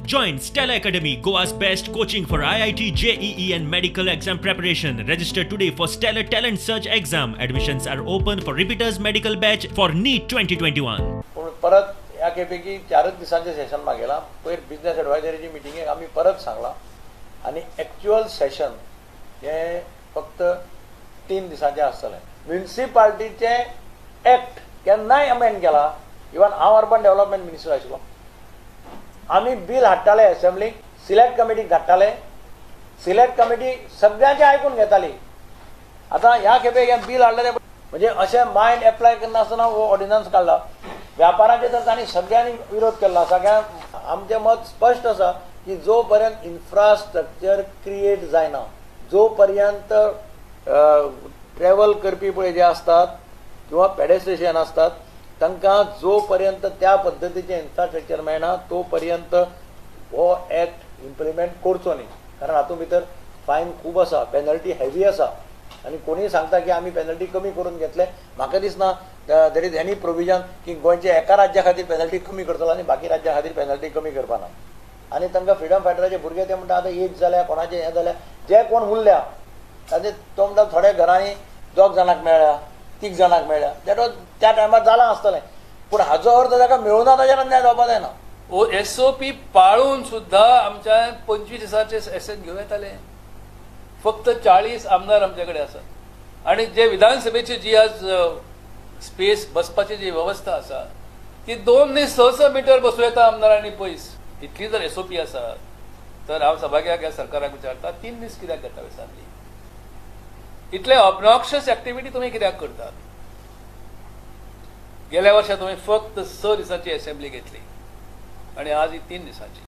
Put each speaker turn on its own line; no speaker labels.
Join Stella Academy, Goa's best coaching for IIT, JEE and medical exam preparation. Register today for Stellar Talent Search exam. Admissions are open for repeaters medical batch for NEET 2021.
परत या केपैकी 4 दिवसांचे session मागेला. पयर business एडवायझरीची मिटिंगेक आम्ही परत सांगला आणि actual session हे फक्त 3 दिसांचे आसतले. म्युनिसिपालिटीचे ॲक्ट केन्नाय अमेंड केला. इवन हांव अर्बन डेव्हलपमेंट मिनिस्टर आशिल्लो. आम्ही बिल हाडटाले असेंब्लीक, सिलेक्ट कमिटीक धाडटाले. सिलेक्ट कमिटी सगळ्यांचे आयकून घेताली. आता ह्या खेपे हे बिल हाडलेले म्हणजे अशें मायंड एप्लाय करनासतना हो ऑर्डिनन्स काडला. व्यापाराचे तर तांणी सगळ्यांनी विरोध केला. सगळ्यांक आमचें मत स्पश्ट आसा की जो पर्यंत इन्फ्रास्ट्रक्चर क्रिएट जायना, जो पर्यंत ट्रॅव्हल करपी पळय जे असतात किंवा पेडेस्ट्रेशन असतात तांकां जो पर्यंत त्या पद्दतीचे इन्फ्रास्ट्रक्चर मेळना तो पर्यंत हो ॲक्ट इम्प्लिमेंट करचो न्ही. कारण हातूंत भितर फायन खूब आसा, पेनल्टी हेवी आसा आणि कोणी सांगता की आम्ही पेनल्टी कमी करून घेतले. म्हाका दिसना देर इज एनी प्रोविजन की गोंयच्या एका राज्या खातीर पेनल्टी कमी करतलो आणि बाकी राज्या खातीर पेनल्टी कमी करपाना. आणि तांकां फ्रिडम फायटराचे भुरगे ते म्हणटा आतां एज जाल्या, कोणाचे हें जाल्या, जे कोण उरल्या ताचे तो म्हणटा थोड्या घरांनी 2 जाणांक मेळ्ळ्या, 3 जाणांक मेळ्ळ्या. त्या टायमार जालां आसतलें, पूण हाजो अर्थ ताका मेळूना ताचेर अन्याय जावपाक जायना.
SOP पाळून सुद्धा आमच्या 25 दिसांचे सेशन घेऊन येताले. फक्त 40 आमदार आमच्याकडे असतात आणि जे विधानसभेची जी आज स्पेस बसपाची जी व्यवस्था आसा ती 2 ने 6 मीटर बसू येता आमदारांनी पयस. इतली जर SOP आसा तर हांव सभाग्याक ह्या सरकाराक विचारता 3 दीस कित्याक घेता विचारली. इतले ऑबनॉक्शियस ऍक्टिव्हिटी तुम्ही कित्याक करतात. गेल्या वर्षा तुम्ही फक्त 6 दिसांची असेंब्ली घेतली आणि आज ही 3 दिसांची.